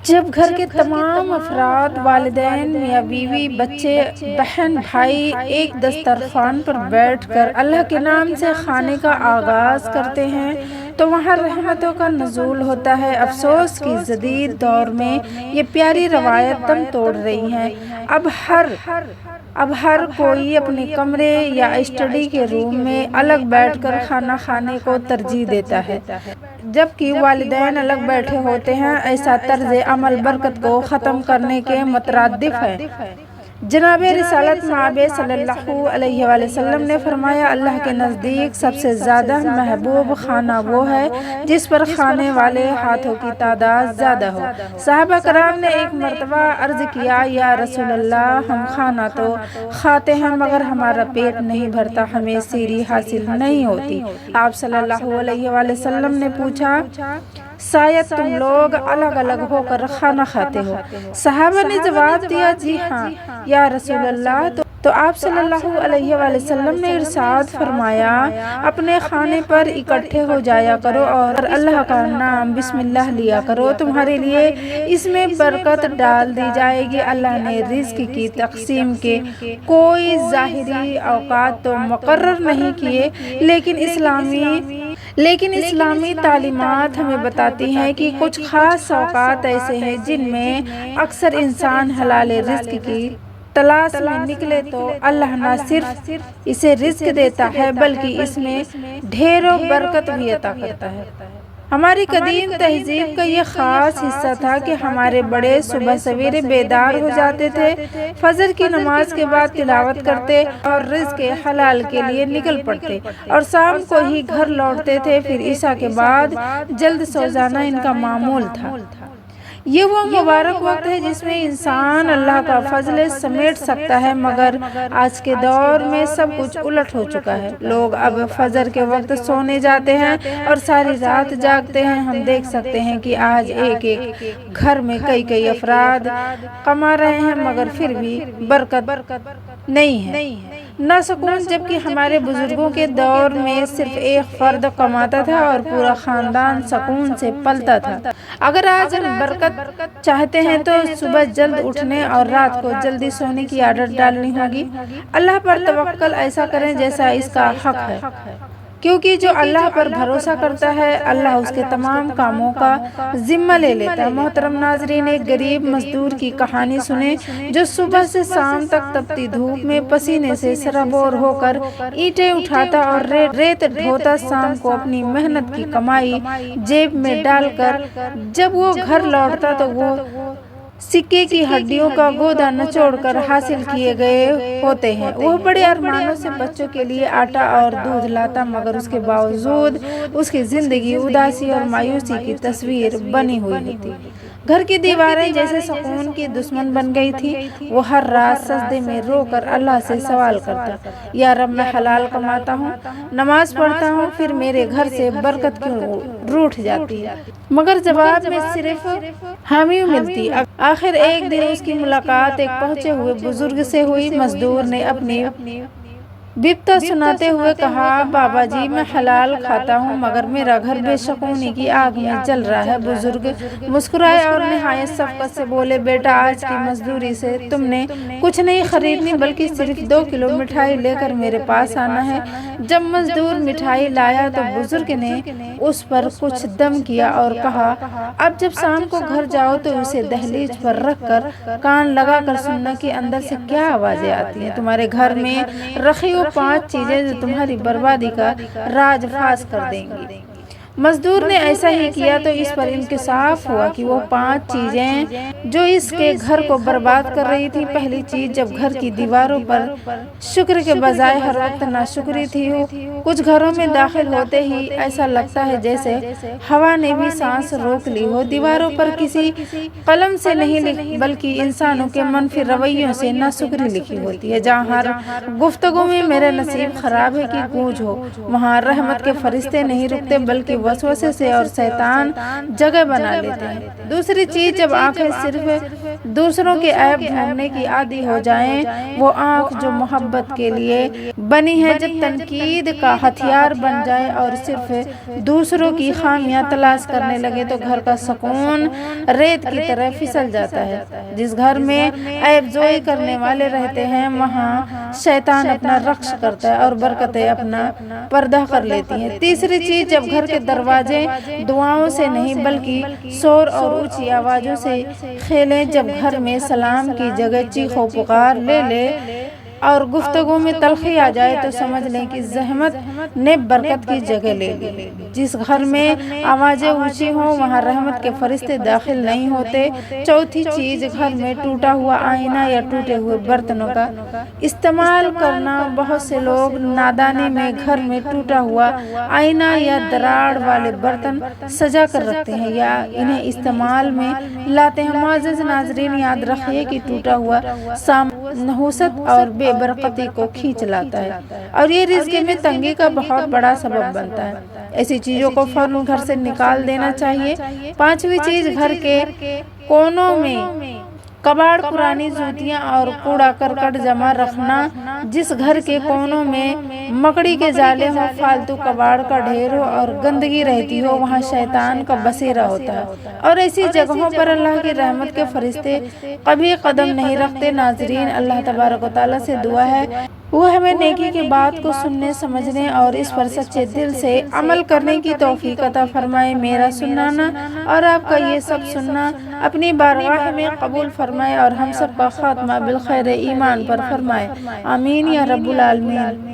جب گھر کے تمام افراد والدین، میاں بیوی، بچے، بہن بھائی ایک دسترخوان پر بیٹھ کر اللہ کے نام سے کھانے کا آغاز کرتے ہیں تو وہاں رحمتوں کا نزول ہوتا ہے۔ افسوس کی جدید دور میں یہ پیاری روایت دم توڑ رہی ہے۔ اب ہر کوئی اپنے کمرے یا اسٹڈی کے روم میں الگ بیٹھ کر کھانا کھانے کو ترجیح دیتا ہے، جبکہ والدین الگ بیٹھے ہوتے ہیں۔ ایسا طرز عمل برکت کو ختم کرنے کے مترادف ہے۔ جناب رسالت مآب صلی اللہ علیہ وآلہ وسلم نے فرمایا، اللہ کے نزدیک سب سے زیادہ محبوب کھانا وہ ہے جس پر کھانے والے ہاتھوں کی تعداد زیادہ ہو۔ صحابہ کرام نے ایک مرتبہ عرض کیا، یا رسول اللہ، ہم کھانا تو کھاتے ہیں مگر ہمارا پیٹ نہیں بھرتا، ہمیں سیری حاصل نہیں ہوتی۔ آپ صلی اللہ علیہ وآلہ وسلم نے پوچھا، شاید تم لوگ الگ الگ ہو کر کھانا کھاتے ہو؟ صحابہ نے جواب دیا، جی ہاں یا رسول اللہ۔ تو آپ صلی اللہ علیہ وآلہ وسلم نے ارشاد فرمایا، اپنے کھانے پر اکٹھے ہو جایا کرو اور اللہ کا نام بسم اللہ لیا کرو، تمہارے لیے اس میں برکت ڈال دی جائے گی۔ اللہ نے رزق کی تقسیم کے کوئی ظاہری اوقات تو مقرر نہیں کیے، لیکن اسلامی تعلیمات ہمیں بتاتی ہیں کہ کچھ خاص اوقات ایسے ہیں جن میں اکثر انسان حلال رزق کی تلاش میں نکلے تو اللہ نہ صرف اسے رزق دیتا ہے بلکہ اس میں ڈھیروں برکت بھی عطا کرتا ہے۔ ہماری قدیم تہذیب کا یہ خاص حصہ تھا کہ ہمارے بڑے صبح سویرے بیدار ہو جاتے تھے، فجر کی نماز کے بعد تلاوت کرتے اور رزق حلال کے لیے نکل پڑتے اور شام کو ہی گھر لوٹتے تھے۔ پھر عشاء کے بعد جلد سو جانا ان کا معمول تھا۔ یہ وہ مبارک وقت ہے جس میں انسان اللہ کا فضل سمیٹ سکتا ہے، مگر آج کے دور میں سب کچھ الٹ ہو چکا ہے۔ لوگ اب فجر کے وقت سونے جاتے ہیں اور ساری رات جاگتے ہیں۔ ہم دیکھ سکتے ہیں کہ آج ایک گھر میں کئی افراد کما رہے ہیں مگر پھر بھی برکت نہیں ہے، نہ سکون، جبکہ ہمارے بزرگوں کے دور میں صرف ایک فرد کماتا تھا اور پورا خاندان سکون سے پلتا تھا۔ اگر آج ہم برکت چاہتے ہیں تو صبح جلد اٹھنے اور رات کو جلدی سونے کی عادت ڈالنی ہوگی۔ اللہ پر توکل ایسا کریں جیسا اس کا حق ہے، کیونکہ جو اللہ پر بھروسہ کرتا ہے اللہ اس کے تمام کاموں کا ذمہ لے لیتا ہے۔ محترم ناظرین، ایک غریب مزدور کی کہانی سنیں جو صبح سے شام تک تپتی دھوپ میں پسینے سے سرابور ہو کر اینٹیں اٹھاتا اور ریت ڈھوتا۔ شام کو اپنی محنت کی کمائی جیب میں ڈال کر جب وہ گھر لوٹتا تو وہ سکے کی ہڈیوں کا گودا نچوڑ کر حاصل کیے گئے ہوتے ہیں۔ وہ بڑے ارمانوں سے بچوں کے لیے آٹا اور دودھ لاتا، مگر اس کے باوجود اس کی زندگی اداسی اور مایوسی کی تصویر بنی ہوئی ہوتی۔ گھر کی دیواریں جیسے سکون کی دشمن بن گئی تھی۔ وہ ہر رات سجدے میں رو کر اللہ سے سوال کرتا، یا رب، میں حلال کماتا ہوں، نماز پڑھتا ہوں، پھر میرے گھر سے برکت کیوں روٹھ جاتی ہے؟ مگر جواب میں صرف حامی ملتی۔ آخر ایک دن اس کی ملاقات ایک پہنچے ہوئے بزرگ سے ہوئی۔ مزدور نے اپنی بپتا سناتے ہوئے کہا، بابا جی، میں حلال کھاتا ہوں مگر میرا گھر بے سکونی کی آگ میں جل رہا ہے۔ بزرگ مسکرائے اور نہایت شفقت سے بولے، بیٹا، آج کی مزدوری سے تم نے کچھ نہیں خریدنی بلکہ صرف 2 کلو مٹھائی لے کر میرے پاس آنا ہے۔ جب مزدور مٹھائی لایا تو بزرگ نے اس پر کچھ دم کیا اور کہا، اب جب شام کو گھر جاؤ تو اسے دہلیز پر رکھ کر کان لگا کر سننا کہ اندر سے کیا آوازیں آتی ہیں۔ تمہارے گھر میں رکھی 5 چیزیں جو تمہاری بربادی کا راز فاش کر دیں گی۔ مزدور نے ایسا ہی کیا تو اس پر انکشاف ہوا کہ وہ 5 چیزیں جو اس کے گھر کو برباد کر رہی تھی۔ پہلی چیز، جب گھر کی دیواروں پر شکر کے بجائے ہر وقت ناشکری تھی۔ کچھ گھروں میں داخل ہوتے ہی ایسا لگتا ہے جیسے ہوا نے بھی سانس روک لی ہو۔ دیواروں پر کسی قلم سے نہیں بلکہ انسانوں کے منفی رویوں سے ناشکری لکھی ہوتی ہے۔ جہاں ہر گفتگو میں میرا نصیب خراب ہے کی گونج ہو، وہاں رحمت کے فرشتے نہیں رکتے بلکہ وسوسے سے اور شیطان جگہ بنا لیتے ہیں۔ دوسری چیز، جب آنکھیں صرف صرف دوسروں کے عیب ڈھونڈنے کی عادی ہو جائیں، وہ آنکھ جو محبت کے لیے بنی ہے جب تنقید کا ہتھیار بن جائے اور صرف دوسروں کی خامیاں تلاش کرنے لگے تو گھر کا سکون ریت کی طرح پھسل جاتا ہے۔ جس گھر میں عیب جوئی کرنے والے رہتے ہیں وہاں شیطان اپنا رقص کرتا ہے اور برکتیں اپنا پردہ کر لیتی ہیں۔ تیسری چیز، جب گھر کے دروازے دعاؤں سے نہیں بلکہ شور اور اونچی آوازوں سے کھلیں، جب گھر میں سلام کی جگہ چیخ و پکار لے اور گفتگو میں تلخی آ جائے تو سمجھ لیں کہ زحمت نے برکت کی جگہ لے لی۔ جس گھر میں آوازیں اونچی ہوں وہاں رحمت کے فرشتے داخل نہیں ہوتے۔ چوتھی چیز، گھر میں ٹوٹا ہوا آئینہ یا ٹوٹے ہوئے برتنوں کا استعمال کرنا۔ بہت سے لوگ نادانی میں گھر میں ٹوٹا ہوا آئینہ یا دراڑ والے برتن سجا کر رکھتے ہیں یا انہیں استعمال میں لاتے ہیں۔ معزز ناظرین، یاد رکھیے کہ ٹوٹا ہوا سامان نحوست اور بے برکتی کو کھینچ لاتا ہے اور یہ رزق میں تنگی کا بہت بڑا سبب بنتا ہے۔ ایسی چیزوں کو فوراً گھر سے نکال دینا چاہیے۔ پانچویں چیز، گھر کے کونوں میں کباڑ، پرانی جوتیاں اور کوڑا کرکٹ جمع رکھنا۔ جس گھر کے کونوں میں مکڑی کے جالے ہوں، فالتو کباڑ کا ڈھیر ہو اور گندگی رہتی ہو وہاں شیطان کا بسیرا ہوتا ہے اور ایسی جگہوں پر اللہ کی رحمت کے فرشتے کبھی قدم نہیں رکھتے۔ ناظرین، اللہ تبارک و تعالیٰ سے دعا ہے وہ ہمیں نیکی کی بات کو سننے، سمجھنے اور اس پر سچے دل سے عمل کرنے کی توفیق عطا فرمائے۔ میرا سنانا اور آپ کا یہ سب سننا اپنی بارگاہ میں قبول فرمائے اور ہم سب کا خاتمہ بالخیر ایمان پر فرمائے۔ آمین یا رب العالمین۔